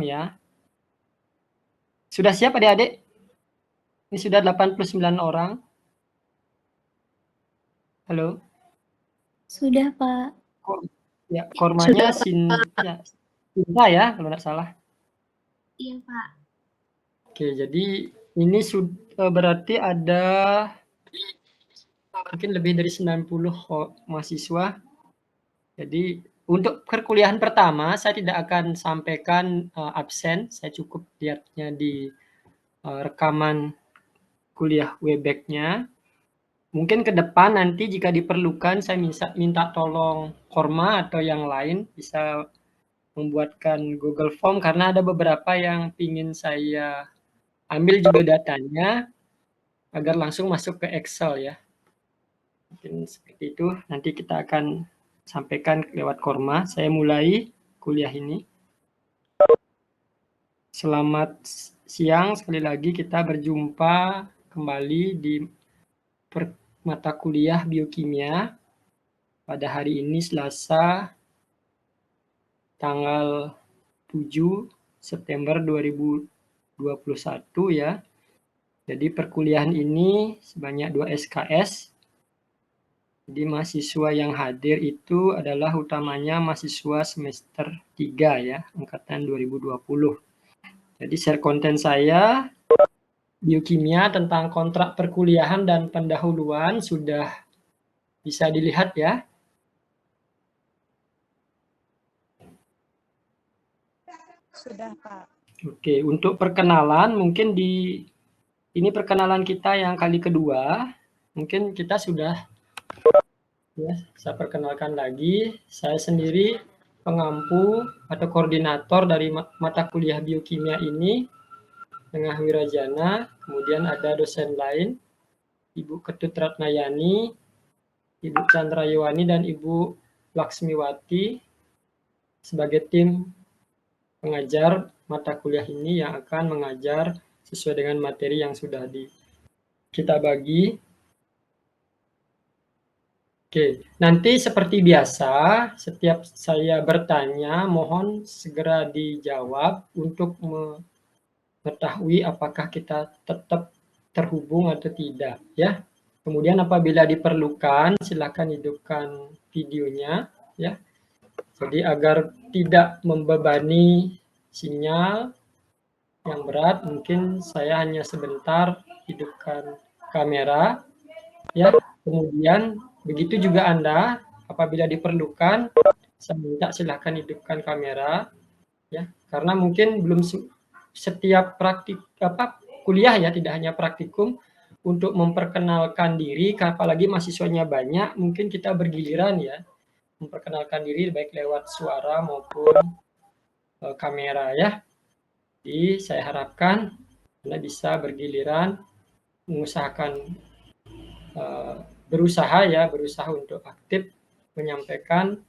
ya. Sudah siap adik-adik? Ini sudah 89 orang. Halo? Sudah, Pak. Ya, kormanya ya, Sinta ya, kalau tidak salah. Iya, Pak. Oke, jadi ini berarti ada mungkin lebih dari 90 mahasiswa. Jadi untuk perkuliahan pertama saya tidak akan sampaikan absen, saya cukup lihatnya di rekaman kuliah Webex-nya. Mungkin ke depan nanti jika diperlukan saya minta tolong Korma atau yang lain bisa membuatkan Google Form karena ada beberapa yang ingin saya ambil juga datanya agar langsung masuk ke Excel ya. Mungkin seperti itu. Nanti kita akan sampaikan lewat Korma. Saya mulai kuliah ini. Selamat siang, sekali lagi kita berjumpa kembali di mata kuliah biokimia pada hari ini Selasa tanggal 7 September 2021 ya. Jadi perkuliahan ini sebanyak 2 SKS. Jadi mahasiswa yang hadir itu adalah utamanya mahasiswa semester 3 ya, angkatan 2020. Jadi share konten saya biokimia tentang kontrak perkuliahan dan pendahuluan sudah bisa dilihat ya. Sudah, Pak. Oke, untuk perkenalan mungkin ini perkenalan kita yang kali kedua. Mungkin kita sudah ya, saya perkenalkan lagi. Saya sendiri pengampu atau koordinator dari mata kuliah biokimia ini, Tengah Wirajana. Kemudian ada dosen lain, Ibu Ketut Ratnayani, Ibu Chandra Yowani, dan Ibu Laksmiwati sebagai tim pengajar mata kuliah ini yang akan mengajar sesuai dengan materi yang sudah kita bagi. Oke, nanti seperti biasa, setiap saya bertanya, mohon segera dijawab untuk mengetahui apakah kita tetap terhubung atau tidak, ya. Kemudian apabila diperlukan, silakan hidupkan videonya, ya. Jadi agar tidak membebani sinyal yang berat, mungkin saya hanya sebentar hidupkan kamera, ya. Kemudian begitu juga Anda, apabila diperlukan, saya minta silakan hidupkan kamera, ya. Karena mungkin belum setiap kuliah ya, tidak hanya praktikum, untuk memperkenalkan diri, apalagi mahasiswanya banyak, mungkin kita bergiliran ya, memperkenalkan diri baik lewat suara maupun kamera ya. Jadi saya harapkan Anda bisa bergiliran, mengusahakan berusaha untuk aktif menyampaikan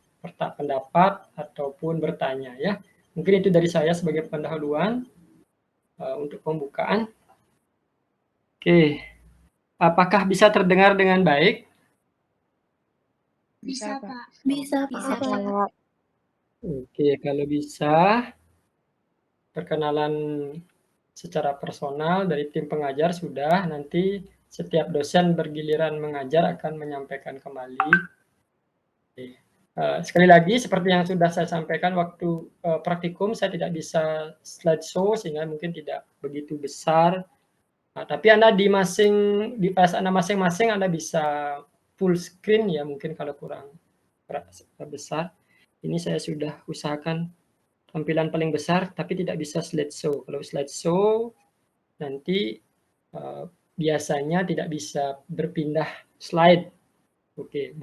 pendapat ataupun bertanya ya. Mungkin itu dari saya sebagai pendahuluan untuk pembukaan. Oke, apakah bisa terdengar dengan baik? Bisa, Pak. Bisa, Pak. Oke, kalau bisa perkenalan secara personal dari tim pengajar sudah, nanti setiap dosen bergiliran mengajar akan menyampaikan kembali. Oke. Sekali lagi, seperti yang sudah saya sampaikan waktu praktikum, saya tidak bisa slideshow sehingga mungkin tidak begitu besar. Nah, tapi Anda di PS Anda masing-masing Anda bisa full screen ya, mungkin kalau kurang besar. Ini saya sudah usahakan tampilan paling besar, tapi tidak bisa slideshow. Kalau slideshow nanti biasanya tidak bisa berpindah slide. Oke,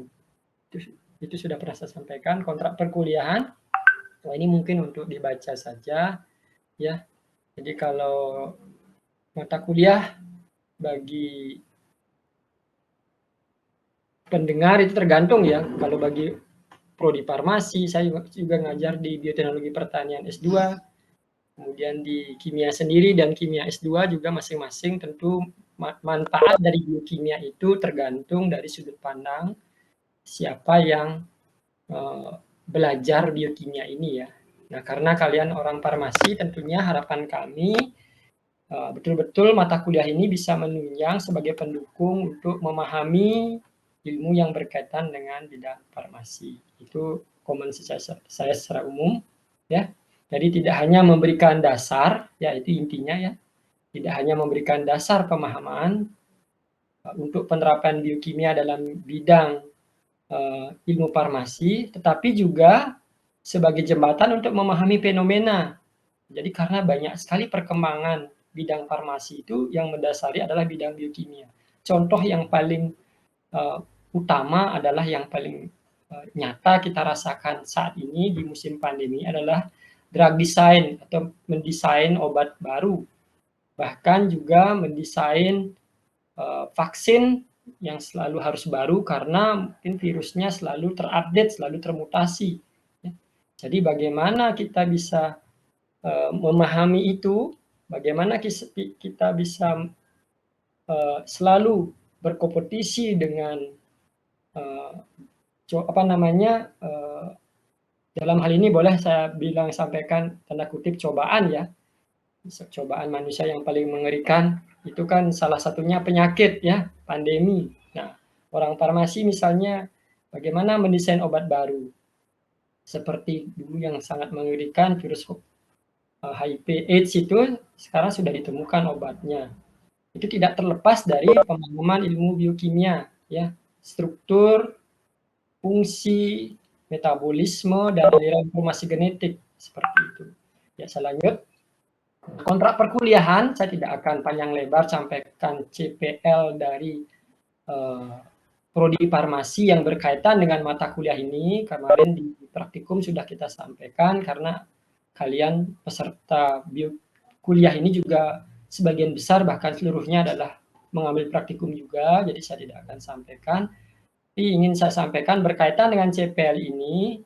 itu sudah pernah saya sampaikan. Kontrak perkuliahan, ini mungkin untuk dibaca saja ya. Jadi kalau mata kuliah bagi pendengar itu tergantung ya. Kalau bagi prodi farmasi, saya juga ngajar di bioteknologi pertanian S2, kemudian di kimia sendiri dan kimia S2 juga masing-masing tentu manfaat dari biokimia itu tergantung dari sudut pandang siapa yang belajar biokimia ini ya. Nah, karena kalian orang farmasi, tentunya harapan kami betul-betul mata kuliah ini bisa menunjang sebagai pendukung untuk memahami ilmu yang berkaitan dengan bidang farmasi. Itu komen saya secara umum, ya. Jadi tidak hanya memberikan dasar, ya itu intinya ya. Tidak hanya memberikan dasar pemahaman untuk penerapan biokimia dalam bidang ilmu farmasi, tetapi juga sebagai jembatan untuk memahami fenomena. Jadi karena banyak sekali perkembangan bidang farmasi itu yang mendasari adalah bidang biokimia. Contoh yang paling utama adalah yang paling nyata kita rasakan saat ini di musim pandemi adalah drug design atau mendesain obat baru. Bahkan juga mendesain vaksin yang selalu harus baru karena mungkin virusnya selalu terupdate, selalu termutasi. Jadi bagaimana kita bisa memahami itu, bagaimana kita bisa selalu berkompetisi dengan dalam hal ini boleh saya sampaikan tanda kutip cobaan ya, cobaan manusia yang paling mengerikan itu kan salah satunya penyakit ya, pandemi. Nah, orang farmasi misalnya bagaimana mendesain obat baru seperti dulu yang sangat mengerikan virus HIV AIDS itu sekarang sudah ditemukan obatnya. Itu tidak terlepas dari pemahaman ilmu biokimia ya, struktur, fungsi, metabolisme, dan aliran informasi genetik seperti itu. Ya, saya lanjut. Kontrak perkuliahan saya tidak akan panjang lebar sampaikan CPL dari prodi farmasi yang berkaitan dengan mata kuliah ini. Kemarin di praktikum sudah kita sampaikan karena kalian peserta kuliah ini juga sebagian besar bahkan seluruhnya adalah mengambil praktikum juga, jadi saya tidak akan sampaikan. Tapi ingin saya sampaikan berkaitan dengan CPL ini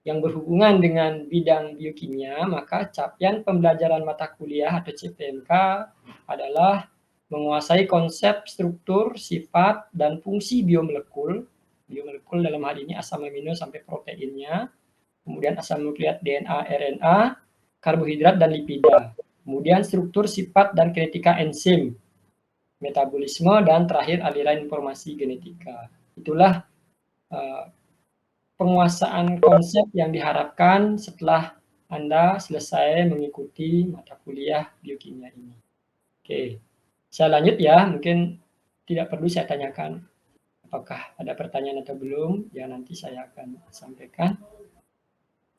yang berhubungan dengan bidang biokimia, maka capaian pembelajaran mata kuliah atau CPMK adalah menguasai konsep struktur, sifat, dan fungsi biomolekul. Biomolekul dalam hal ini asam amino sampai proteinnya, kemudian asam nukleat DNA, RNA, karbohidrat, dan lipida. Kemudian struktur, sifat, dan kinetika enzim, metabolisme, dan terakhir aliran informasi genetika. Itulah penguasaan konsep yang diharapkan setelah Anda selesai mengikuti mata kuliah biokimia ini. Oke, saya lanjut ya, mungkin tidak perlu saya tanyakan apakah ada pertanyaan atau belum, ya nanti saya akan sampaikan.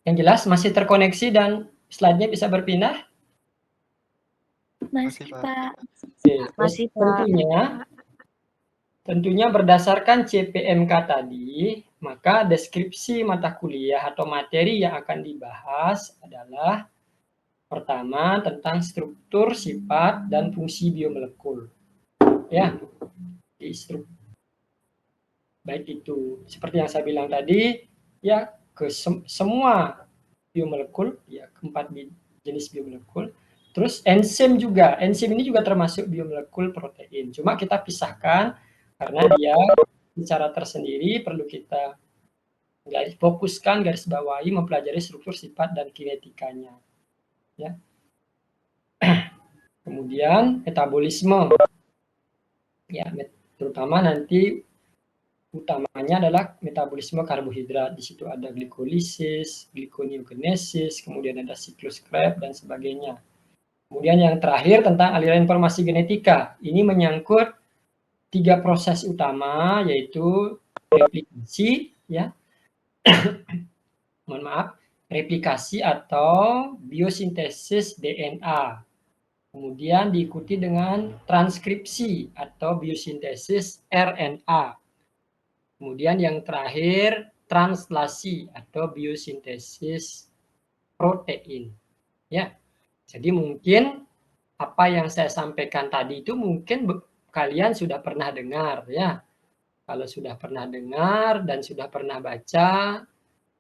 Yang jelas masih terkoneksi dan slide-nya bisa berpindah? Masih, Pak. Oke, Masih, Pak. Tentunya berdasarkan CPMK tadi, maka deskripsi mata kuliah atau materi yang akan dibahas adalah pertama tentang struktur, sifat, dan fungsi biomolekul. Ya, di struktur. Baik itu seperti yang saya bilang tadi, ya ke semua biomolekul, ya keempat jenis biomolekul. Terus enzim juga, enzim ini juga termasuk biomolekul protein. Cuma kita pisahkan karena dia secara tersendiri perlu kita fokuskan, garis bawahi, mempelajari struktur, sifat, dan kinetikanya. Ya. Kemudian metabolisme, ya terutama nanti utamanya adalah metabolisme karbohidrat. Di situ ada glikolisis, glikoneogenesis, kemudian ada siklus Krebs dan sebagainya. Kemudian yang terakhir tentang aliran informasi genetika. Ini menyangkut 3 proses utama, yaitu replikasi, ya. Mohon maaf, replikasi atau biosintesis DNA. Kemudian diikuti dengan transkripsi atau biosintesis RNA. Kemudian yang terakhir translasi atau biosintesis protein. Ya. Jadi mungkin apa yang saya sampaikan tadi itu mungkin kalian sudah pernah dengar ya. Kalau sudah pernah dengar dan sudah pernah baca,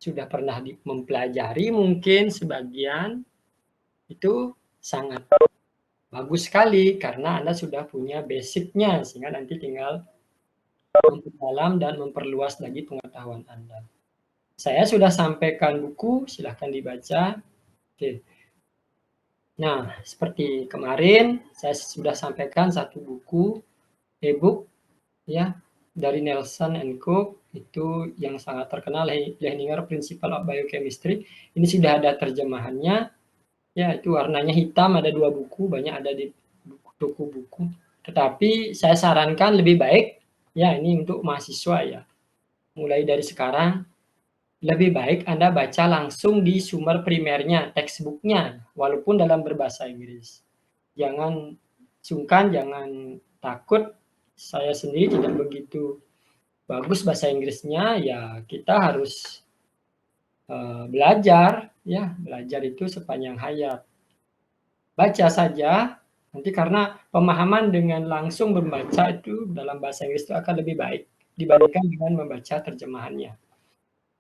sudah pernah mempelajari mungkin sebagian, itu sangat bagus sekali karena Anda sudah punya basic-nya sehingga nanti tinggal memperdalam dan memperluas lagi pengetahuan Anda. Saya sudah sampaikan buku, silahkan dibaca. Oke. Nah, seperti kemarin saya sudah sampaikan satu buku e-book ya dari Nelson and Cook, itu yang sangat terkenal, Leininger Principle of Biochemistry. Ini sudah ada terjemahannya. Ya, itu warnanya hitam, ada 2 buku, banyak ada di toko buku. Tetapi saya sarankan lebih baik ya ini untuk mahasiswa ya. Mulai dari sekarang lebih baik Anda baca langsung di sumber primernya, textbook-nya, walaupun dalam berbahasa Inggris. Jangan sungkan, jangan takut. Saya sendiri tidak begitu bagus bahasa Inggrisnya, ya kita harus belajar, ya belajar itu sepanjang hayat. Baca saja, nanti karena pemahaman dengan langsung membaca itu dalam bahasa Inggris itu akan lebih baik dibandingkan dengan membaca terjemahannya.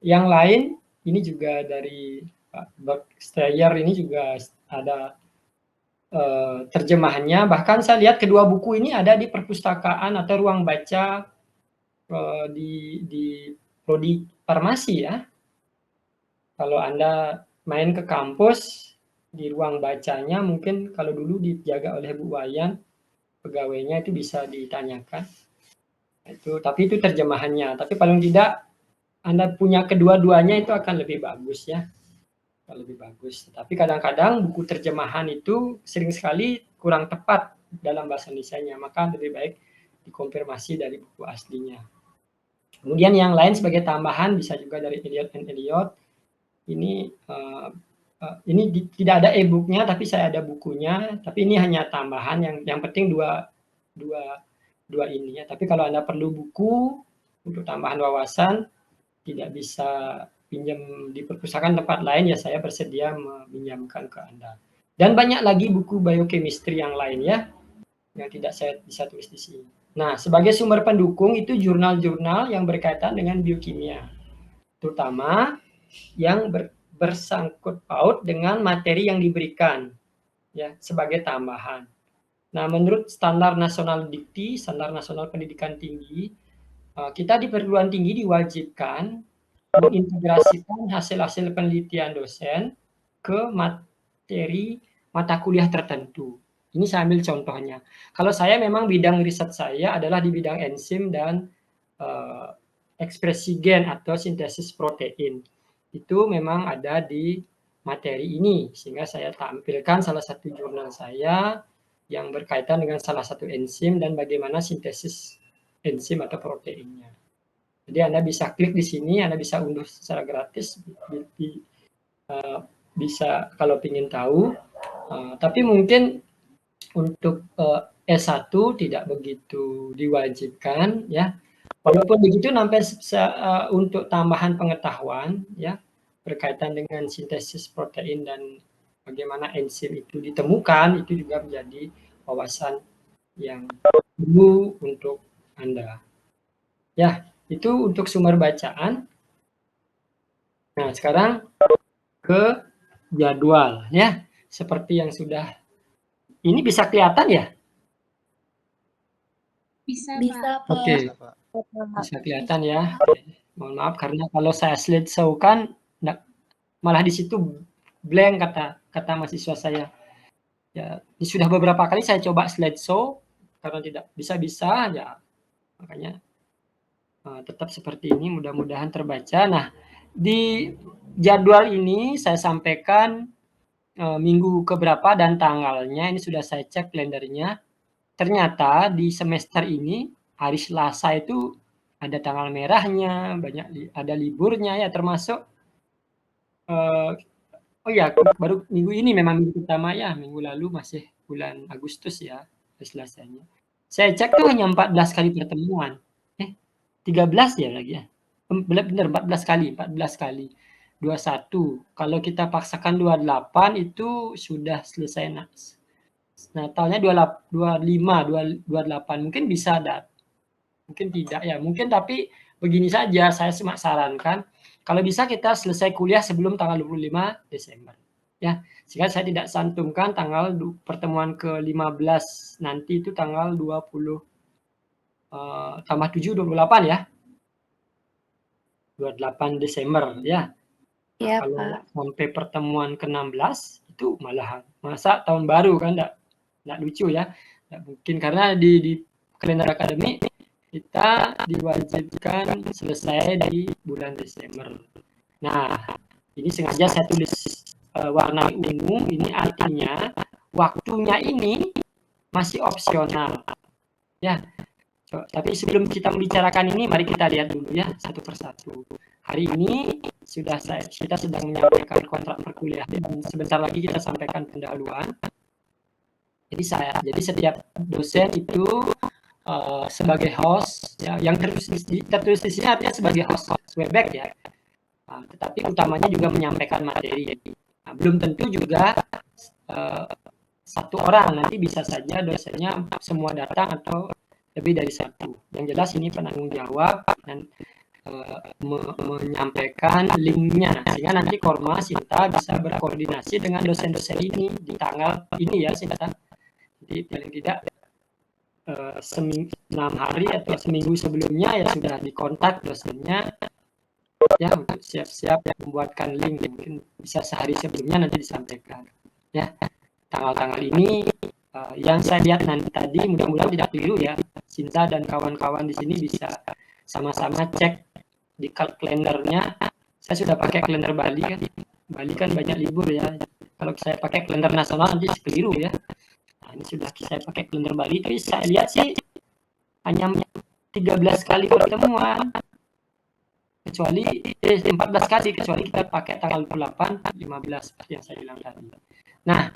Yang lain, ini juga dari Pak Berksteyer ini juga ada terjemahannya. Bahkan saya lihat kedua buku ini ada di perpustakaan atau ruang baca di prodi farmasi ya. Kalau Anda main ke kampus, di ruang bacanya mungkin kalau dulu dijaga oleh Bu Wayan, pegawainya itu bisa ditanyakan. Tapi itu terjemahannya. Tapi paling tidak Anda punya kedua-duanya itu akan lebih bagus ya. Lebih bagus. Tapi kadang-kadang buku terjemahan itu sering sekali kurang tepat dalam bahasa Indonesianya, maka lebih baik dikonfirmasi dari buku aslinya. Kemudian yang lain sebagai tambahan bisa juga dari Eliot and Eliot. Ini tidak ada e-booknya, tapi saya ada bukunya. Tapi ini hanya tambahan. Yang penting dua ini ya. Tapi kalau Anda perlu buku untuk tambahan wawasan, tidak bisa pinjam di perpustakaan tempat lain, ya saya bersedia meminjamkan ke Anda. Dan banyak lagi buku biochemistry yang lain ya, yang tidak saya bisa tulis di sini. Nah, sebagai sumber pendukung itu jurnal-jurnal yang berkaitan dengan biokimia, terutama yang bersangkut paut dengan materi yang diberikan ya sebagai tambahan. Nah, menurut standar nasional dikti, standar nasional pendidikan tinggi, kita di perguruan tinggi diwajibkan mengintegrasikan hasil-hasil penelitian dosen ke materi mata kuliah tertentu. Ini saya ambil contohnya. Kalau saya memang bidang riset saya adalah di bidang enzim dan ekspresi gen atau sintesis protein. Itu memang ada di materi ini, sehingga saya tampilkan salah satu jurnal saya yang berkaitan dengan salah satu enzim dan bagaimana sintesis enzim atau proteinnya. Jadi Anda bisa klik di sini, Anda bisa unduh secara gratis, bisa kalau ingin tahu. Tapi mungkin untuk S1 tidak begitu diwajibkan ya. Walaupun begitu sampai untuk tambahan pengetahuan ya berkaitan dengan sintesis protein dan bagaimana enzim itu ditemukan, itu juga menjadi wawasan yang perlu untuk Anda. Ya, itu untuk sumber bacaan. Nah, sekarang ke jadwal ya. Seperti yang sudah ini bisa kelihatan ya? Bisa, Bisa, Pak. Oke. Pak. Bisa kelihatan ya. Mohon maaf karena kalau saya slideshow kan malah di situ blank kata mahasiswa saya. Ya, ini sudah beberapa kali saya coba slideshow karena tidak bisa-bisa ya. Makanya tetap seperti ini, mudah-mudahan terbaca. Nah, di jadwal ini saya sampaikan minggu keberapa dan tanggalnya. Ini sudah saya cek kalendernya. Ternyata di semester ini hari Selasa itu ada tanggal merahnya, banyak ada liburnya ya, termasuk oh ya baru minggu ini memang minggu pertama ya, minggu lalu masih bulan Agustus ya hari Selasanya. Saya cek tuh hanya 14 kali pertemuan. 13 ya lagi ya. Benar 14 kali. 21. Kalau kita paksakan 28 itu sudah selesai Natalnya 25, 28. Mungkin bisa mungkin tidak ya. Mungkin tapi begini saja saya cuma sarankan kalau bisa kita selesai kuliah sebelum tanggal 25 Desember. Ya, sehingga saya tidak santumkan tanggal pertemuan ke-15 nanti itu tanggal 20 tambah 7 28 ya. 28 Desember ya. Iya, Kalau Pak. nggak sampai pertemuan ke-16 itu malahan. Masa tahun baru kan nggak lucu ya. Nggak mungkin karena di kalender akademik kita diwajibkan selesai di bulan Desember. Nah, ini sengaja saya tulis warna ungu, ini artinya waktunya ini masih opsional. Ya, tapi sebelum kita membicarakan ini, mari kita lihat dulu ya satu persatu. Hari ini kita sedang menyampaikan kontrak perkuliahan dan sebentar lagi kita sampaikan pendahuluan. Jadi setiap dosen itu sebagai host, ya, yang tertulis di sini artinya sebagai host Webex ya. Tetapi utamanya juga menyampaikan materi. Nah, belum tentu juga satu orang, nanti bisa saja dosennya semua datang atau lebih dari satu. Yang jelas ini penanggung jawab dan menyampaikan linknya sehingga nanti Korma Sinta bisa berkoordinasi dengan dosen-dosen ini di tanggal ini ya Sinta. Jadi paling tidak 6 hari atau seminggu sebelumnya ya sudah dikontak dosennya ya untuk siap-siap membuatkan link, mungkin bisa sehari sebelumnya nanti disampaikan ya tanggal-tanggal ini. Yang saya lihat nanti tadi mudah-mudahan tidak keliru ya, Sinta dan kawan-kawan di sini bisa sama-sama cek di kalendernya. Saya sudah pakai kalender Bali kan banyak libur ya. Kalau saya pakai kalender nasional nanti keliru ya. Nah, ini sudah saya pakai kalender Bali, tapi saya lihat sih hanya 13 kali pertemuan, kecuali 14 kali kecuali kita pakai tanggal 8, 15 seperti yang saya bilang tadi. Nah,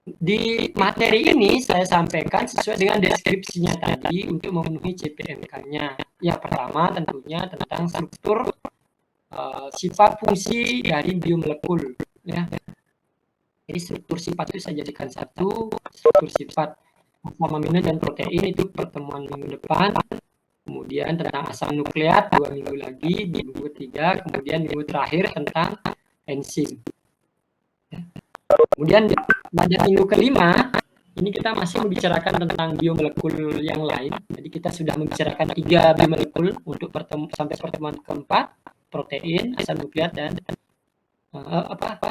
di materi ini saya sampaikan sesuai dengan deskripsinya tadi untuk memenuhi CPMK-nya. Yang pertama tentunya tentang struktur sifat fungsi dari biomolekul ya. Jadi struktur sifat itu saya jadikan satu, struktur sifat asam amino dan protein itu pertemuan minggu depan. Kemudian tentang asam nukleat 2 minggu lagi, di minggu ketiga, kemudian minggu terakhir tentang enzim. Kemudian pada minggu kelima ini kita masih membicarakan tentang biomolekul yang lain. Jadi kita sudah membicarakan 3 biomolekul untuk sampai pertemuan keempat, protein, asam nukleat dan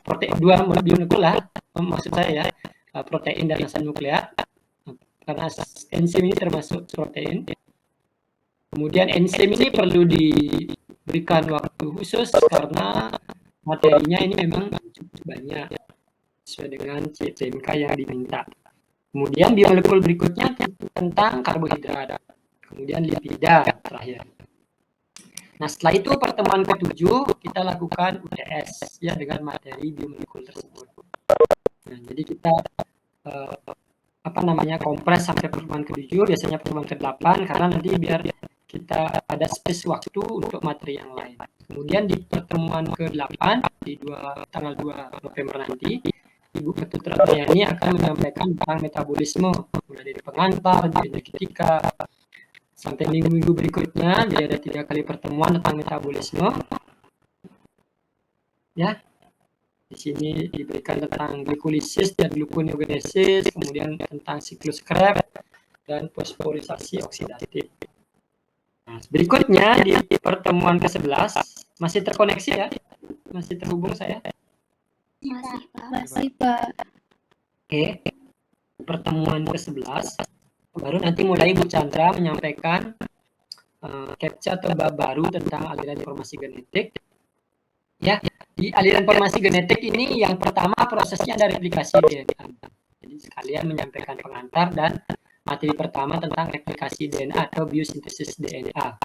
protein 2 biomolekul lah maksud saya ya, protein dan asam nukleat. Karena enzim ini termasuk protein. Kemudian enzim ini perlu diberikan waktu khusus karena materinya ini memang cukup banyak sesuai dengan CPMK yang diminta. Kemudian biomolekul berikutnya tentang karbohidrat, kemudian lipida terakhir. Nah setelah itu pertemuan ke-7 kita lakukan UTS ya dengan materi biomolekul tersebut. Nah, jadi kita kompres sampai pertemuan ke-7, biasanya pertemuan ke-8 karena nanti biar kita ada space waktu untuk materi yang lain. Kemudian di pertemuan ke-8 di tanggal 2 November nanti Ibu Ketut Ratnayani akan menyampaikan tentang metabolisme mulai dari pengantar, genetika sampai minggu-minggu berikutnya. Jadi ada 3 kali pertemuan tentang metabolisme. Ya. Di sini diberikan tentang glikolisis dan gluconeogenesis, kemudian tentang siklus Krebs dan fosforisasi oksidatif. Nah, berikutnya di pertemuan ke-11 masih terkoneksi ya? Masih terhubung saya? Masih, Pak. Oke. Pertemuan ke-11 baru nanti mulai Bu Chandra menyampaikan captcha atau bab baru tentang aliran informasi genetik. Ya, di aliran informasi genetik ini yang pertama prosesnya ada replikasi DNA. Jadi sekalian menyampaikan pengantar dan materi pertama tentang replikasi DNA atau biosintesis DNA.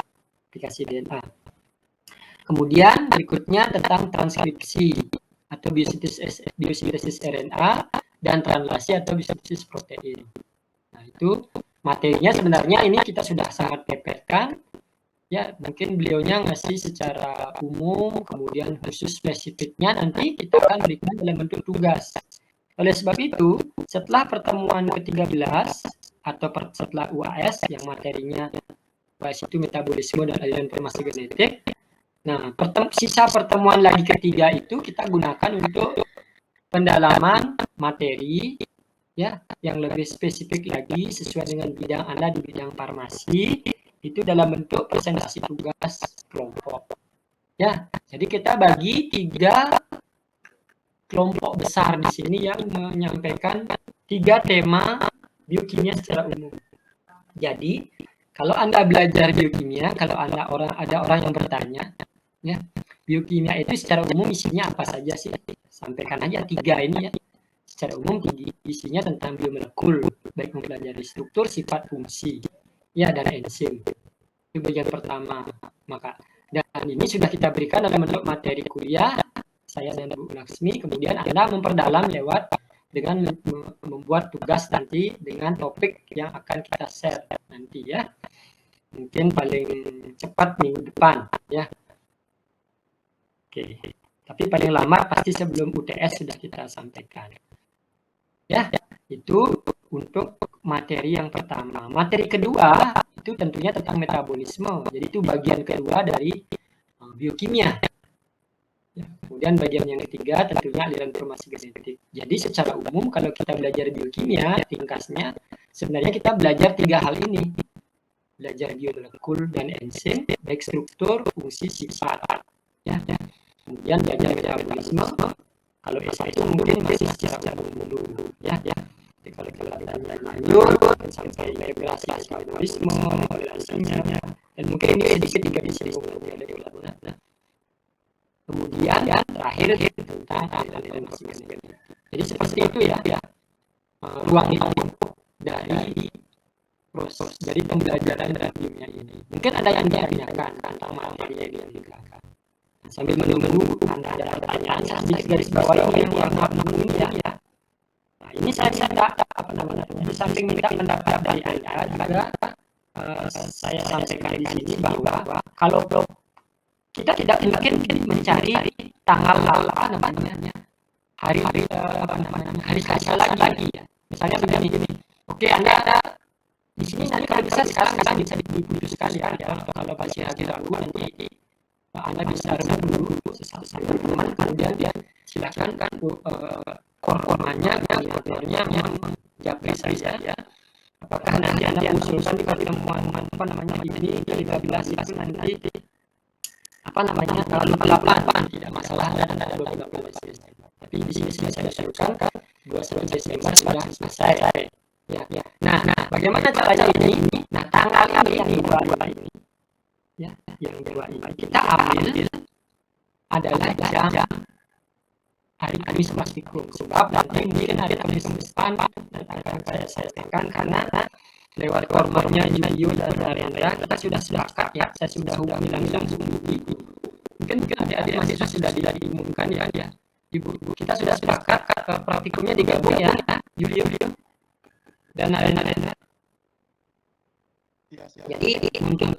Replikasi DNA. Kemudian berikutnya tentang transkripsi atau biosintesis RNA dan translasi atau biosintesis protein. Nah, itu materinya sebenarnya ini kita sudah sangat pepetkan. Ya, mungkin beliaunya ngasih secara umum, kemudian khusus spesifiknya nanti kita akan berikan dalam bentuk tugas. Oleh sebab itu, setelah pertemuan ke-13 atau setelah UAS yang materinya bahas itu metabolisme dan aliran informasi genetik, nah sisa pertemuan lagi ketiga itu kita gunakan untuk pendalaman materi ya yang lebih spesifik lagi sesuai dengan bidang Anda di bidang farmasi. Itu dalam bentuk presentasi tugas kelompok. Ya, Jadi kita bagi 3 kelompok besar di sini yang menyampaikan 3 tema biokimia secara umum. Jadi, kalau Anda belajar biokimia, kalau ada orang yang bertanya, ya, biokimia itu secara umum isinya apa saja sih? Sampaikan aja 3 ini ya. Secara umum isinya tentang biomolekul, baik mempelajari struktur, sifat, fungsi, ya, dan enzim. Itu bagian pertama. Dan ini sudah kita berikan dalam bentuk materi kuliah, saya dan Bu Laksmi. Kemudian Anda memperdalam lewat dengan membuat tugas nanti dengan topik yang akan kita share nanti ya. Mungkin paling cepat minggu depan ya. Oke. Tapi paling lama pasti sebelum UTS sudah kita sampaikan. Ya, itu untuk materi yang pertama. Materi kedua itu tentunya tentang metabolisme. Jadi itu bagian kedua dari biokimia. Ya, kemudian bagian yang ketiga tentunya aliran informasi genetik. Jadi secara umum kalau kita belajar biokimia, ringkasnya sebenarnya kita belajar 3 hal ini. Belajar biomolekul dan enzim, baik struktur, fungsi, sifat. Ya. Kemudian belajar metabolisme. Kalau S1 mungkin masih secara umum dulu. Ya. Jadi kalau kita lanjut sampai integrasi metabolisme, alirannya, dan mungkin ini sedikit juga bisa disebut. Kemudian terakhir tentang aliran informasi genetik. Jadi seperti itu ya, ruang itu dari pembelajaran biokimia ini. Mungkin ada yang ditanyakan tentang materi yang diberikan. Sambil menunggu Anda ada pertanyaan, saya garis bawah ini yang warna ungu ini ya. Nah, ini saya minta di samping minta pendapat dari Anda juga saya sampaikan di sini bahwa kalau kita tidak mungkin mencari tanggal hari selasa lagi ya. Misalnya begini. Oke, Anda di sini nanti kalau bisa sekarang bisa diputuskan ya. Kalau masih ragu nanti Anda bisa remuk dulu sesama teman, kemudian dia silakan korbannya, koordinatornya memang japri saja ya. Apakah nanti Anda usulkan di pertemuan ini 13 itu nanti tanggal 8 tidak masalah dan ada beberapa basis. Tapi di sini saya usulkan 21 Desember sudah selesai. Ya. Nah, bagaimana caranya ini? Nah, tanggal ini yang dua ini. Ya, yang dua ini kita ambil adalah jam hari Kamis praktikum. Sebab nanti mungkin hari Kamis depan dan akan saya sampaikan karena lewat korbannya Julio dan Narendra kita sudah sepakat ya. Saya sudah hubungi langsung mungkin adik-adik mahasiswa sudah diumumkan ya. Ibu kita sudah sepakat praktikumnya digabung ya, Julio dan Narendra. Jadi untuk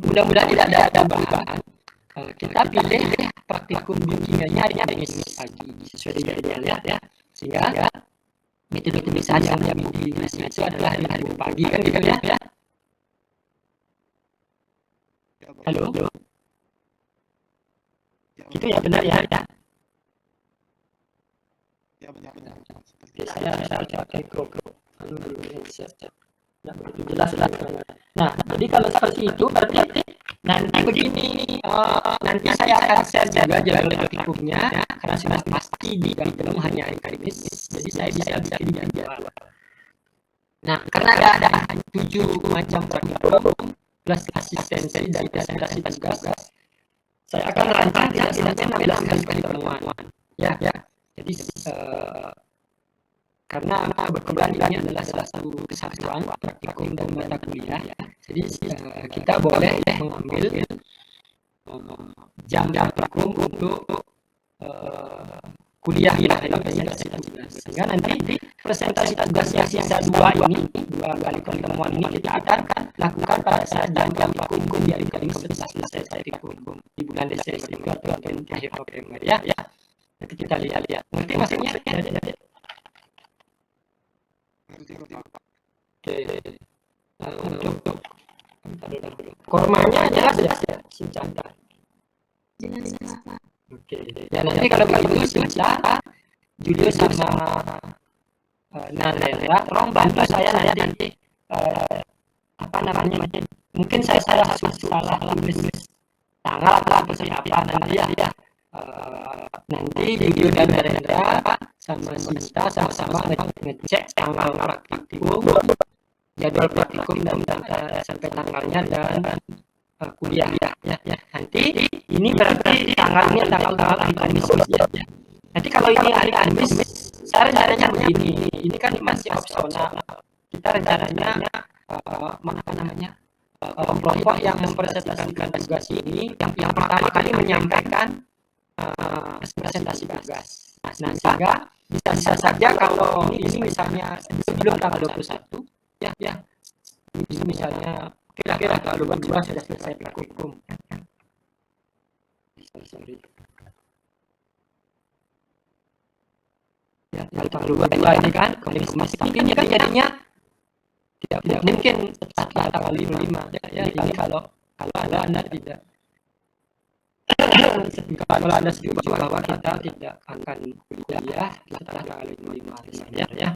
mudah-mudahan tidak ada perubahan. Kita pilih praktikum biokimianya hari Kamis pagi sesuai dengan jadwal ya. Sehingga metode pemeriksaan yang diminati itu adalah hari pagi kan gitu ya. Halo. Itu ya benar ya. Ya benar. Oke, saya pakai GoPro. Tidak begitu jelas lah. Nah, jadi kalau seperti itu berarti nanti begini, nanti saya akan share juga jadwal praktikumnya karena sudah pasti di dalam hanya hari Kamis, jadi saya bisa bikin jadwal. Nah, karena ada 7 macam praktikum plus asistensi dan presentasi tugas, saya akan rancang tidak 16 kali pertemuan. Ya. Jadi karena kebetulan ini adalah salah satu kesatuan praktikum dan mata kuliah, jadi kita boleh mengambil jam praktikum untuk kuliah ya, presentasi tugas. Sehingga nanti presentasi tugas yang sisa 2 kali pertemuan ini kita akan lakukan pada saat jam praktikum di hari Kamis setelah selesai praktikum di bulan Desember atau akhir November ya. Nanti kita lihat. Ngerti maksudnya? Untuk kormanya jelas ya, Sinjanta. Jelas Pak. Oke. Ya nanti kalau begitu Sinjanta, Julio sama Narendra, tolong bantu saya nanti mungkin saya salah tulis tanggal atau seperti apa nanti ya. Nanti Video dan Rendra sama Sinta sama-sama ngecek tanggal praktikum, jadwal praktikum dan sampai tanggalnya dan kuliah ya. Nanti ini berarti tanggalnya tanggal hari Kamis ya. Nanti kalau ini hari Kamis, saya rencananya begini. Ini kan masih opsional. Kita rencananya kelompok yang mempresentasikan tugas ini yang pertama kali menyampaikan presentasi tugas. Nah, sehingga bisa saja kalau ini misalnya sebelum tanggal 21 ya. Ini misalnya kira-kira tanggal 22 sudah selesai praktikum. Sorry. Ya, tanggal 22 ini kan komisi ini kan jadinya tidak mungkin setelah tanggal 5 ya. Ini kalau Anda tidak kalau Anda setuju bahwa kita tidak akan kuliah setelah tanggal 5 misalnya ya.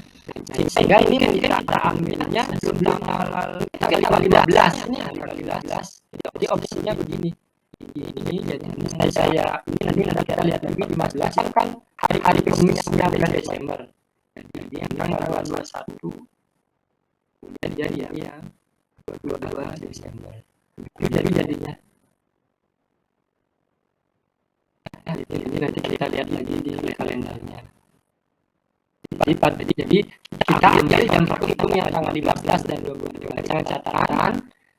Sehingga ini mungkin kita ambilnya sebelum tanggal 15 ini tanggal 15. Jadi opsinya begini. Ini jadi saya ini nanti kita lihat lagi 15 kan hari Kamis 9 Desember. Jadi yang tanggal 21 jadi ya 22 Desember. Jadi jadinya ini nanti kita lihat lagi di kalendernya. Jadi kita ambil jam praktikumnya tanggal 15 dan 22. Jangan catatan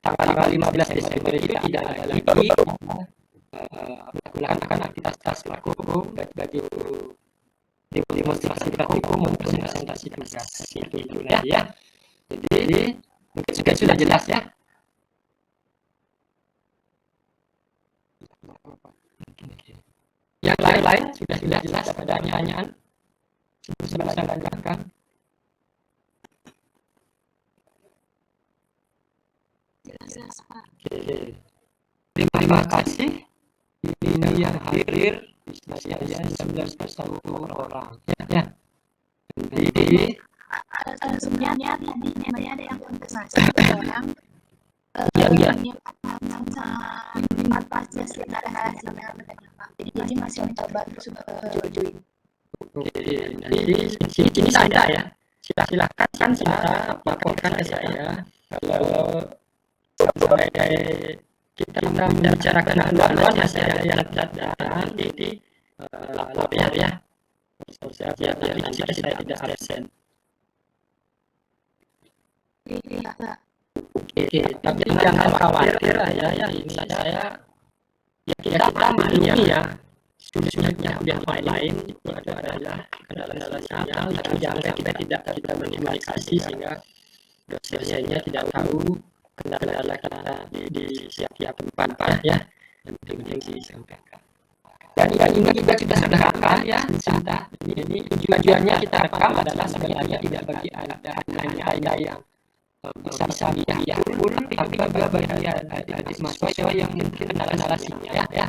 tanggal 15 Desember itu tidak ada lagi melakukan aktivitas praktikum bagi demonstrasi praktikum maupun presentasi tugas seperti itu ya. Jadi mungkin sudah jelas ya. Yang lain sudah jelas. Ada pertanyaan? Sudah saya lanjutkan. Jelas, Pak. Oke. Terima kasih. Ini yang hadir saya 19 orang ya. Jadi Sebenarnya tadi namanya ada yang kontestasi orang. Ya. 14 sekitar hasil Pak. Jadi masih mencoba terus join. Oke, jadi sini saya ya. Silakan Sinta laporkan ke saya kalau sampai kita membicarakan haluan ya saya lihat dan ini lapor ya. Saya tidak absen. Iya, Pak. Oke, tapi jangan khawatir ya. Ini saya kita maklumi ya. Sulitnya yang lain itu adalah kendala sinyal, tapi jangan kita tidak berkomunikasi sehingga dosennya tidak tahu kendala kita di setiap tempat ya. Yang penting disampaikan. Dan ini juga kita sederhana ya, Sinta. Ini tujuannya kita rekam adalah sebenarnya tidak bagi hanya yang bisa ya full, tapi juga bagi adik mahasiswa yang mungkin kendala sinyal ya.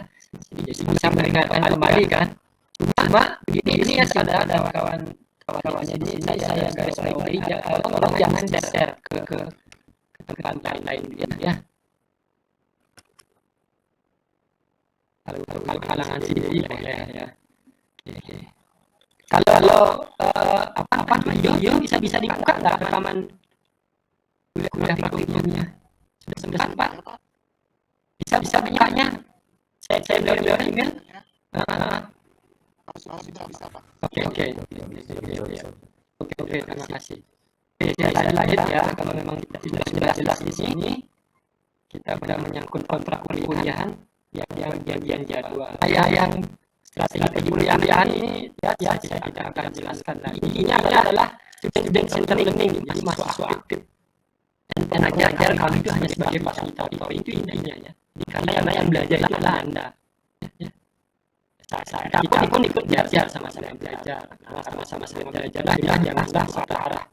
Jadi bisa mendengarkan kembali kan. Cuma ini ya sudah ada kawan-kawannya di sini saya garis bawahi tolong jangan share ke tempat lain ya. Kalau kalangan sendiri boleh ya. Oke. Kalau apa video bisa dibuka nggak rekaman kuliah praktikumnya? Sudah sempat? Bisa bukanya? Saya beli email. Oke, terima kasih. Saya lain ya, kalau memang tidak jelas di sini, kita sudah menyangkut kontrak kuliahan yang bagian jadwal. Yang strategi kuliahan ini ya saya tidak akan jelaskan lagi. Intinya adalah student center learning, jadi mahasiswa aktif. Dan ajar kami itu hanya sebagai fasilitator, itu intinya ya. Karena yang belajar itu adalah Anda. Kita pun ikut belajar sama-sama belajar, sama-sama belajar lah, janganlah satu arah.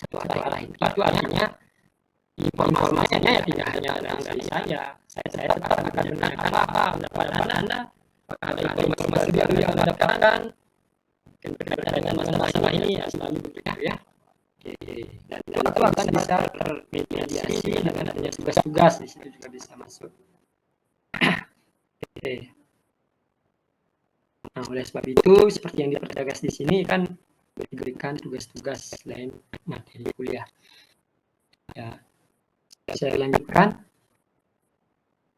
Itu artinya informasinya ya tidak hanya dari saya tetap akan menanyakan pendapat Anda, ada informasi baru yang Anda dapatkan berkaitan dengan masalah ini ya selalu begitu ya. Dan itu akan bisa termediasi dengan adanya tugas-tugas di situ juga bisa masuk. Oke. Nah, oleh sebab itu seperti yang dipertegas di sini kan diberikan tugas-tugas selain materi kuliah. Ya, saya lanjutkan.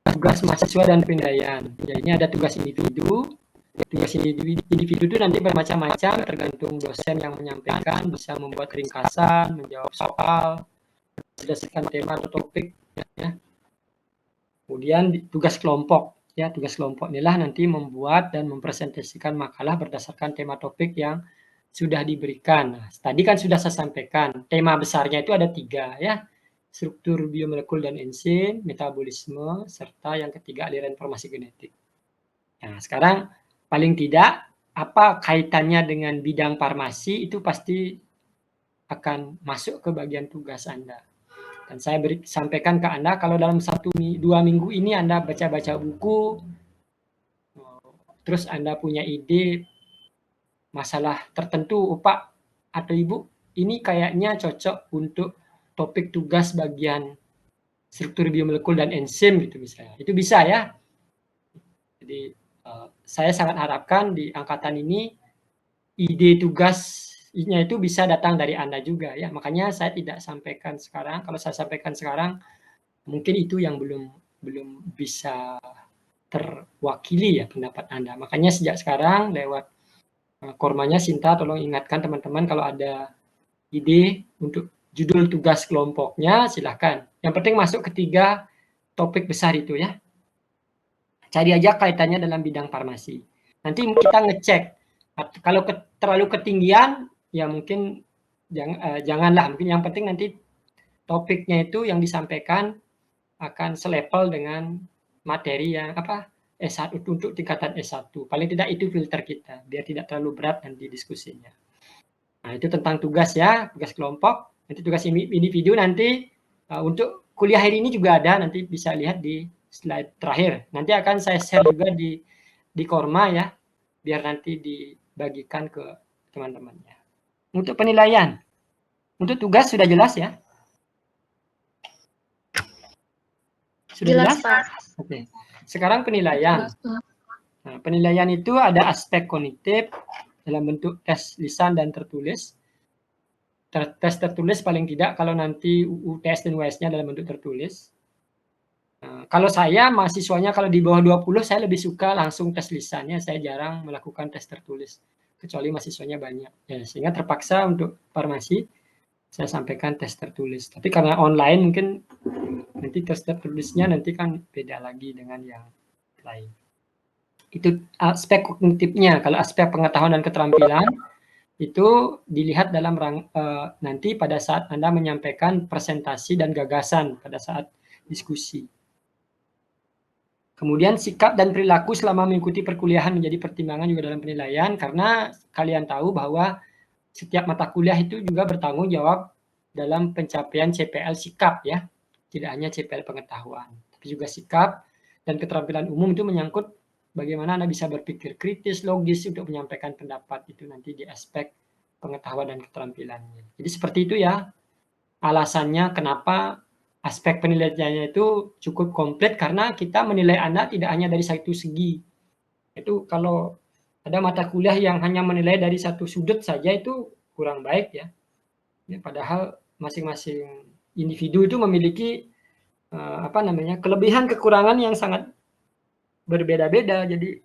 Tugas mahasiswa dan penilaian. Ya, ini ada tugas individu. Tugas individu itu nanti bermacam-macam tergantung dosen yang menyampaikan, bisa membuat ringkasan, menjawab soal berdasarkan tema atau topik. Ya. Kemudian tugas kelompok. Ya, tugas kelompok inilah nanti membuat dan mempresentasikan makalah berdasarkan tema topik yang sudah diberikan. Nah, tadi kan sudah saya sampaikan, tema besarnya itu ada 3 ya. Struktur biomolekul dan enzim, metabolisme, serta yang ketiga aliran informasi genetik. Nah, sekarang paling tidak apa kaitannya dengan bidang farmasi itu pasti akan masuk ke bagian tugas Anda. Dan saya sampaikan ke Anda kalau dalam 1-2 minggu ini Anda baca-baca buku, terus Anda punya ide masalah tertentu, Pak atau Ibu, ini kayaknya cocok untuk topik tugas bagian struktur biomolekul dan enzim gitu misalnya. Itu bisa ya. Jadi saya sangat harapkan di angkatan ini ide tugasnya itu bisa datang dari Anda juga ya. Makanya saya tidak sampaikan sekarang. Kalau saya sampaikan sekarang mungkin itu yang belum bisa terwakili ya pendapat Anda. Makanya sejak sekarang lewat kormanya Sinta tolong ingatkan teman-teman kalau ada ide untuk judul tugas kelompoknya silahkan. Yang penting masuk ketiga topik besar itu ya. Cari aja kaitannya dalam bidang farmasi. Nanti kita ngecek. Kalau terlalu ketinggian ya mungkin janganlah. Mungkin yang penting nanti topiknya itu yang disampaikan akan selevel dengan materi yang S1 untuk tingkatan S1. Paling tidak itu filter kita biar tidak terlalu berat nanti diskusinya. Nah, itu tentang tugas ya, tugas kelompok. Nanti tugas individu nanti untuk kuliah hari ini juga ada, nanti bisa lihat di slide terakhir. Nanti akan saya share juga di Korma ya, biar nanti dibagikan ke teman-temannya. Untuk penilaian, untuk tugas sudah jelas ya? Sudah jelas? Pak. Oke. Sekarang penilaian. Nah, penilaian itu ada aspek kognitif dalam bentuk tes lisan dan tertulis. Tes tertulis paling tidak kalau nanti UTS dan UAS-nya dalam bentuk tertulis. Kalau saya mahasiswanya kalau di bawah 20 saya lebih suka langsung tes lisannya, saya jarang melakukan tes tertulis kecuali mahasiswanya banyak. Ya, sehingga terpaksa untuk farmasi saya sampaikan tes tertulis. Tapi karena online mungkin nanti tes tertulisnya nanti kan beda lagi dengan yang lain. Itu aspek kognitifnya. Kalau aspek pengetahuan dan keterampilan itu dilihat dalam nanti pada saat Anda menyampaikan presentasi dan gagasan pada saat diskusi. Kemudian sikap dan perilaku selama mengikuti perkuliahan menjadi pertimbangan juga dalam penilaian karena kalian tahu bahwa setiap mata kuliah itu juga bertanggung jawab dalam pencapaian CPL sikap ya. Tidak hanya CPL pengetahuan, tapi juga sikap dan keterampilan umum itu menyangkut bagaimana Anda bisa berpikir kritis, logis untuk menyampaikan pendapat itu nanti di aspek pengetahuan dan keterampilannya. Jadi seperti itu ya alasannya kenapa aspek penilaiannya itu cukup komplit karena kita menilai Anda tidak hanya dari satu segi. Itu kalau ada mata kuliah yang hanya menilai dari satu sudut saja itu kurang baik ya. Padahal masing-masing individu itu memiliki kelebihan kekurangan yang sangat berbeda-beda. Jadi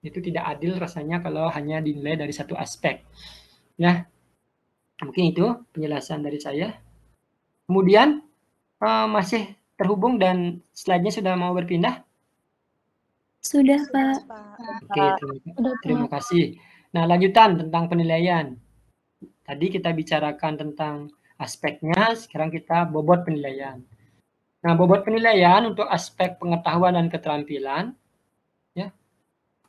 itu tidak adil rasanya kalau hanya dinilai dari satu aspek. Ya, mungkin itu penjelasan dari saya. Kemudian masih terhubung dan slide-nya sudah mau berpindah? Sudah, Pak. Oke, terima kasih. Nah, lanjutan tentang penilaian. Tadi kita bicarakan tentang aspeknya, sekarang kita bobot penilaian. Nah, bobot penilaian untuk aspek pengetahuan dan keterampilan, ya,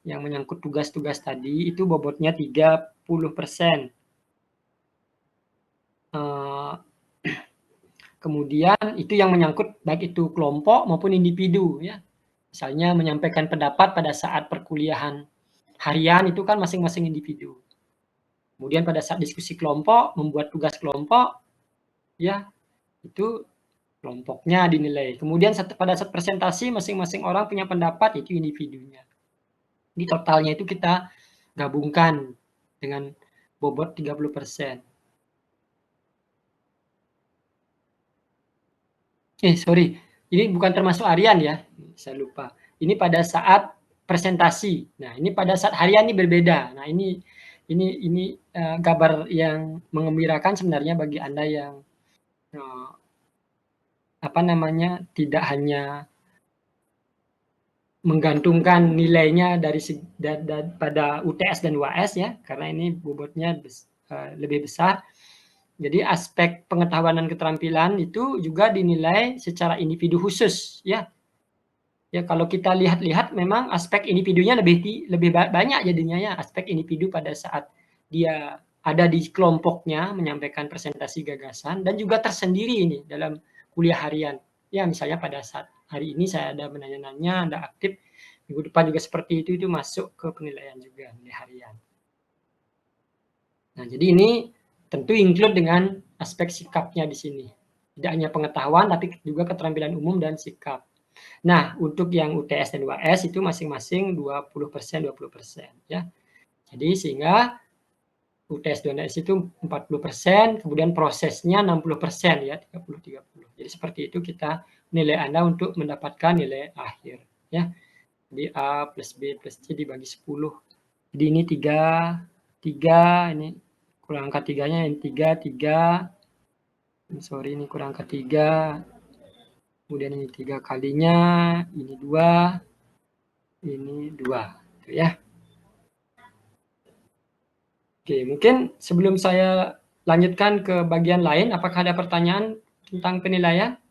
yang menyangkut tugas-tugas tadi, itu bobotnya 30%. Kemudian itu yang menyangkut baik itu kelompok maupun individu ya. Misalnya menyampaikan pendapat pada saat perkuliahan harian itu kan masing-masing individu. Kemudian pada saat diskusi kelompok, membuat tugas kelompok ya itu kelompoknya dinilai. Kemudian pada saat presentasi masing-masing orang punya pendapat, itu individunya. Di totalnya itu kita gabungkan dengan bobot 30%. Sorry, ini bukan termasuk harian ya, saya lupa. Ini pada saat presentasi. Nah, ini pada saat harian ini berbeda. Nah, ini kabar yang mengembirakan sebenarnya bagi Anda yang tidak hanya menggantungkan nilainya dari pada UTS dan UAS ya, karena ini bobotnya lebih besar. Jadi aspek pengetahuan dan keterampilan itu juga dinilai secara individu khusus ya. Ya kalau kita lihat-lihat memang aspek individunya lebih banyak jadinya ya, aspek individu pada saat dia ada di kelompoknya menyampaikan presentasi gagasan dan juga tersendiri ini dalam kuliah harian. Ya misalnya pada saat hari ini saya ada menanya-nanya, ada aktif, minggu depan juga seperti itu masuk ke penilaian juga nilai harian. Nah, jadi ini tentu include dengan aspek sikapnya di sini. Tidak hanya pengetahuan tapi juga keterampilan umum dan sikap. Nah, untuk yang UTS dan UAS itu masing-masing 20%, 20% ya. Jadi sehingga UTS dan UAS itu 40%, kemudian prosesnya 60% ya, 30-30. Jadi seperti itu kita nilai Anda untuk mendapatkan nilai akhir ya. Jadi A plus B plus C dibagi 10. Jadi ini 3, ini kurang angka 3-nya yang 3. Sorry, ini kurang angka 3. Kemudian ini 3 kalinya, ini 2, ini 2. Gitu ya. Oke, mungkin sebelum saya lanjutkan ke bagian lain, apakah ada pertanyaan tentang penilaian?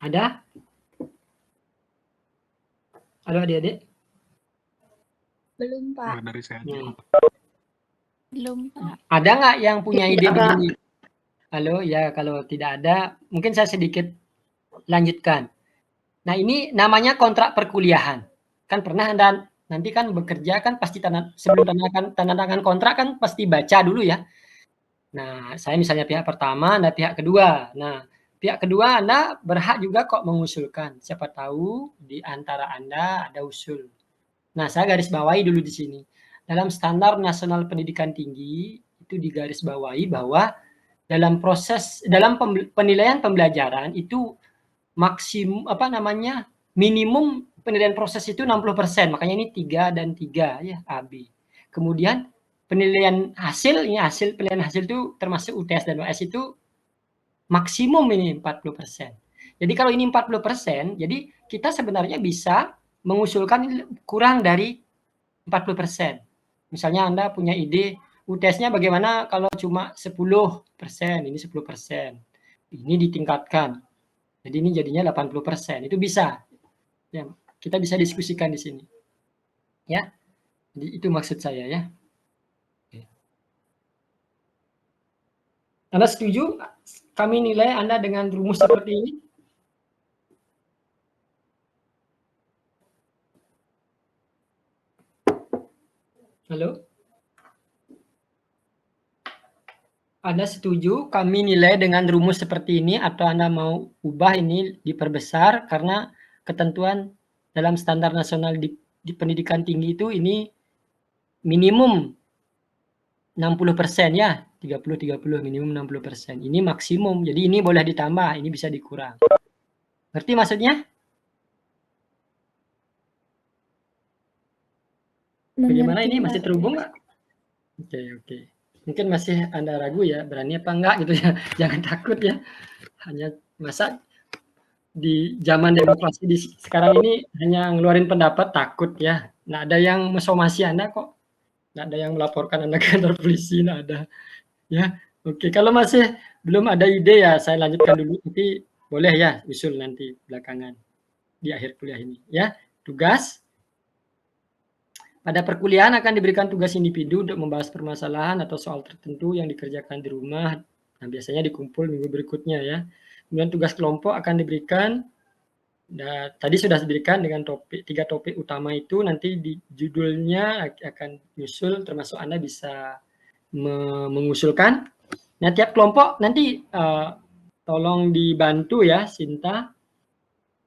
Ada? Halo adik-adik? Belum, Pak. Dari saya aja. Belum, Pak. Ada nggak yang punya ide begini? Halo, ya kalau tidak ada, mungkin saya sedikit lanjutkan. Nah ini namanya kontrak perkuliahan. Kan pernah Anda nanti kan bekerja kan pasti sebelum tanda tangan kontrak kan pasti baca dulu ya. Nah saya misalnya pihak pertama, Anda pihak kedua. Nah pihak kedua Anda berhak juga kok mengusulkan. Siapa tahu di antara Anda ada usul. Nah saya garis bawahi dulu di sini. Dalam standar nasional pendidikan tinggi itu digarisbawahi bahwa dalam penilaian pembelajaran itu minimum penilaian proses itu 60%. Makanya ini 3 dan 3 ya, AB. Kemudian penilaian hasil penilaian hasil itu termasuk UTS dan UAS itu maksimum ini 40%. Jadi kalau ini 40%, jadi kita sebenarnya bisa mengusulkan kurang dari 40%. Misalnya Anda punya ide UTS-nya bagaimana kalau cuma 10%, ini 10%. Ini ditingkatkan. Jadi ini jadinya 80%. Itu bisa. Ya, kita bisa diskusikan di sini. Ya. Jadi itu maksud saya ya. Oke. Anda setuju kami nilai Anda dengan rumus seperti ini? Halo? Anda setuju kami nilai dengan rumus seperti ini atau Anda mau ubah ini diperbesar karena ketentuan dalam standar nasional di pendidikan tinggi itu ini minimum 60% ya, 30-30 minimum 60%. Ini maksimum, jadi ini boleh ditambah, ini bisa dikurang. Ngerti maksudnya? Bagaimana ini masih terhubung nggak? Oke. Mungkin masih Anda ragu ya, berani apa enggak gitu ya. Jangan takut ya. Hanya masa di zaman demokrasi di sekarang ini hanya ngeluarin pendapat takut ya. Nggak ada yang mensomasi Anda kok. Nggak ada yang melaporkan Anda ke kantor polisi, nggak ada. Ya, oke. Kalau masih belum ada ide ya saya lanjutkan dulu. Nanti boleh ya usul nanti belakangan di akhir kuliah ini. Ya, tugas. Pada perkuliahan akan diberikan tugas individu untuk membahas permasalahan atau soal tertentu yang dikerjakan di rumah. Nah, biasanya dikumpul minggu berikutnya ya. Kemudian tugas kelompok akan diberikan. Nah, tadi sudah diberikan dengan 3 topik utama itu, nanti di judulnya akan nyusul termasuk Anda bisa mengusulkan. Nah, tiap kelompok nanti tolong dibantu ya, Sinta.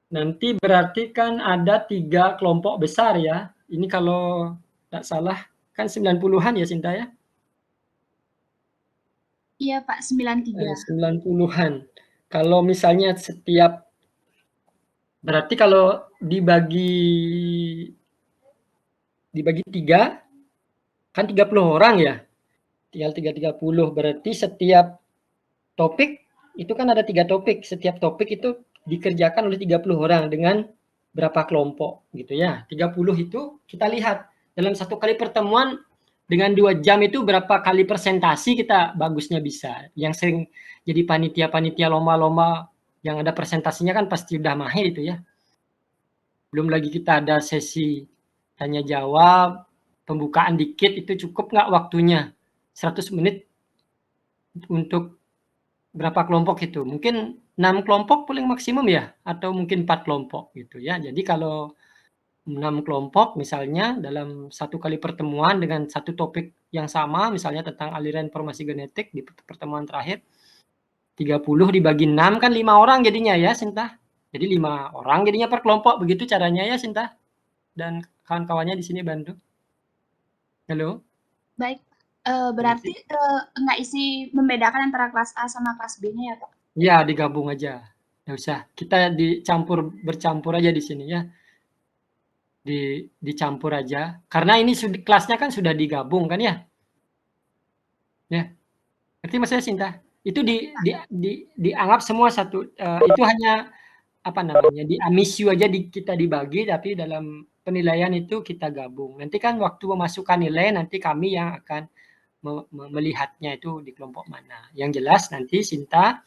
Nanti berarti kan ada 3 kelompok besar ya. Ini kalau tidak salah kan 90-an ya, Sinta ya? Iya, Pak, 93. 90-an. Kalau misalnya berarti kalau dibagi 3 kan 30 orang ya. Tinggal 30, berarti setiap topik itu kan ada 3 topik. Setiap topik itu dikerjakan oleh 30 orang dengan berapa kelompok gitu ya. 30 itu kita lihat dalam 1 kali pertemuan dengan 2 jam itu berapa kali presentasi kita bagusnya bisa. Yang sering jadi panitia-panitia lomba-lomba yang ada presentasinya kan pasti udah mahir itu ya. Belum lagi kita ada sesi tanya jawab, pembukaan dikit, itu cukup nggak waktunya? 100 menit untuk berapa kelompok itu? Mungkin 6 kelompok paling maksimum ya? Atau mungkin 4 kelompok gitu ya. Jadi kalau 6 kelompok misalnya dalam 1 kali pertemuan dengan 1 topik yang sama, misalnya tentang aliran informasi genetik di pertemuan terakhir, 30 dibagi 6 kan 5 orang jadinya ya, Sinta? Jadi 5 orang jadinya per kelompok, begitu caranya ya, Sinta? Dan kawan-kawannya di sini bantu. Halo? Baik, berarti nggak isi membedakan antara kelas A sama kelas B-nya ya, Pak? Ya, digabung aja. Nggak usah. Kita bercampur aja di sini ya. Dicampur aja. Karena ini kelasnya kan sudah digabung kan ya? Ya. Ngerti maksudnya, Sinta? Itu dianggap semua satu. Itu hanya apa namanya? Di amisu aja kita dibagi, tapi dalam penilaian itu kita gabung. Nanti kan waktu memasukkan nilai, nanti kami yang akan melihatnya itu di kelompok mana. Yang jelas nanti Sinta,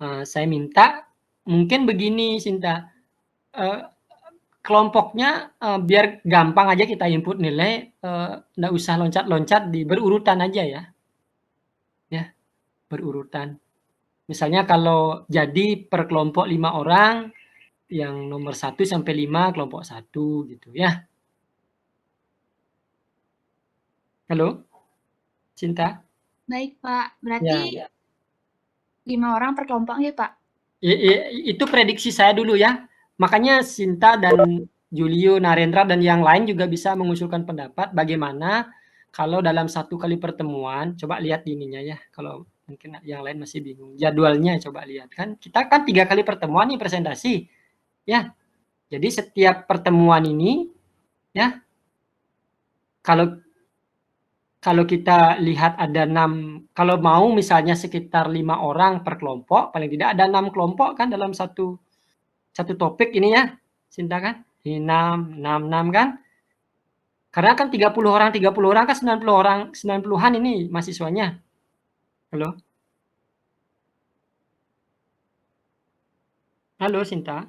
saya minta mungkin begini, Sinta, kelompoknya biar gampang aja kita input nilai, nggak usah loncat-loncat, berurutan aja ya. Ya, berurutan. Misalnya kalau jadi per kelompok 5 orang, yang nomor 1 sampai 5 kelompok 1 gitu ya. Halo? Sinta? Baik, Pak. Berarti Ya. 5 orang per kelompok ya, Pak? Itu prediksi saya dulu ya. Makanya Sinta dan Julio, Narendra, dan yang lain juga bisa mengusulkan pendapat bagaimana kalau dalam 1 kali pertemuan, coba lihat ininya ya, kalau mungkin yang lain masih bingung. Jadwalnya coba lihat kan. Kita kan 3 kali pertemuan nih presentasi. Ya. Jadi setiap pertemuan ini ya, kalau kita lihat ada 6, kalau mau misalnya sekitar 5 orang per kelompok, paling tidak ada 6 kelompok kan dalam satu topik ini ya, Sinta kan? Ini 6 kan? Karena kan 30 orang kan 90 orang, 90-an ini mahasiswanya. Halo? Halo, Sinta?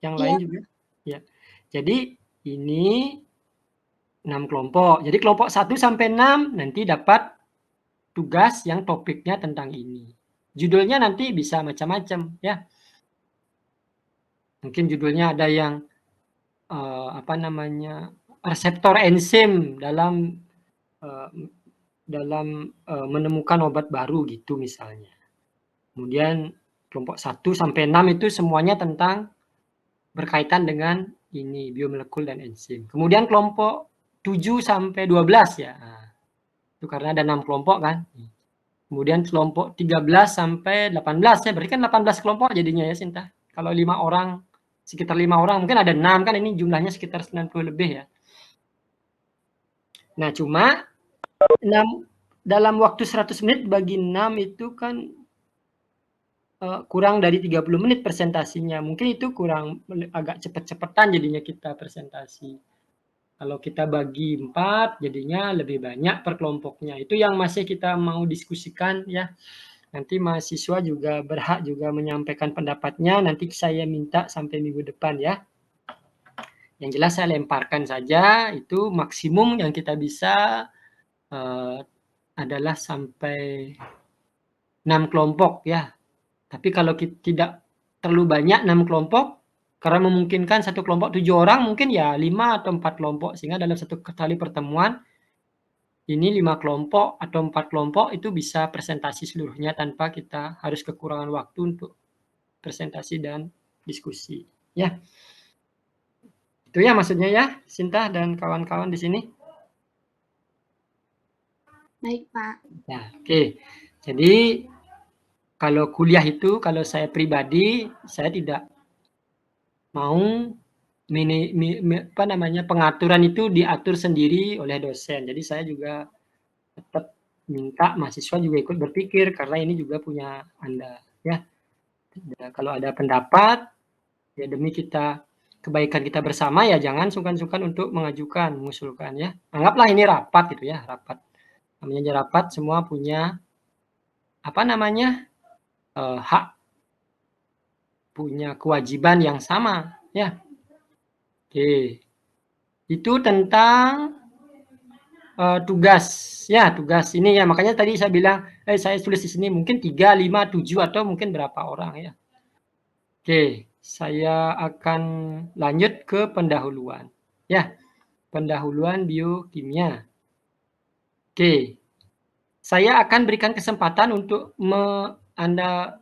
Yang lain juga? Ya. Jadi ini 6 kelompok. Jadi kelompok 1 sampai 6 nanti dapat tugas yang topiknya tentang ini. Judulnya nanti bisa macam-macam ya. Mungkin judulnya ada yang apa namanya, reseptor enzim dalam menemukan obat baru gitu misalnya. Kemudian kelompok 1 sampai 6 itu semuanya tentang berkaitan dengan ini biomolekul dan enzim. Kemudian kelompok 7 sampai 12 ya. Nah, itu karena ada 6 kelompok kan. Kemudian kelompok 13 sampai 18 ya, berarti kan 18 kelompok jadinya ya, Sinta. Kalau 5 orang, sekitar 5 orang, mungkin ada 6 kan, ini jumlahnya sekitar 90 lebih ya. Nah, cuma 6 dalam waktu 100 menit bagi 6 itu kan kurang dari 30 menit presentasinya. Mungkin itu kurang, agak cepet-cepetan jadinya kita presentasi. Kalau kita bagi 4 jadinya lebih banyak per kelompoknya. Itu yang masih kita mau diskusikan ya. Nanti mahasiswa juga berhak juga menyampaikan pendapatnya. Nanti saya minta sampai minggu depan ya. Yang jelas saya lemparkan saja, itu maksimum yang kita bisa adalah sampai 6 kelompok ya. Tapi kalau tidak terlalu banyak 6 kelompok, karena memungkinkan 1 kelompok 7 orang, mungkin ya 5 atau 4 kelompok, sehingga dalam 1 kali pertemuan ini 5 kelompok atau 4 kelompok itu bisa presentasi seluruhnya tanpa kita harus kekurangan waktu untuk presentasi dan diskusi. Ya. Itu ya maksudnya ya, Sinta dan kawan-kawan di sini. Baik, Pak. Ya, oke. Jadi kalau kuliah itu, kalau saya pribadi, saya tidak mau pengaturan itu diatur sendiri oleh dosen. Jadi saya juga tetap minta mahasiswa juga ikut berpikir karena ini juga punya Anda, ya. Kalau ada pendapat, ya demi kebaikan kita bersama, ya jangan sungkan-sungkan untuk mengusulkan, ya. Anggaplah ini rapat gitu ya, rapat. Namanya rapat, semua punya hak, punya kewajiban yang sama, ya. Oke. Itu tentang tugas, ya tugas ini ya, makanya tadi saya bilang, saya tulis di sini mungkin 3, 5, 7 atau mungkin berapa orang ya. Oke, saya akan lanjut ke pendahuluan. Ya, pendahuluan biokimia. Oke, saya akan berikan kesempatan untuk Anda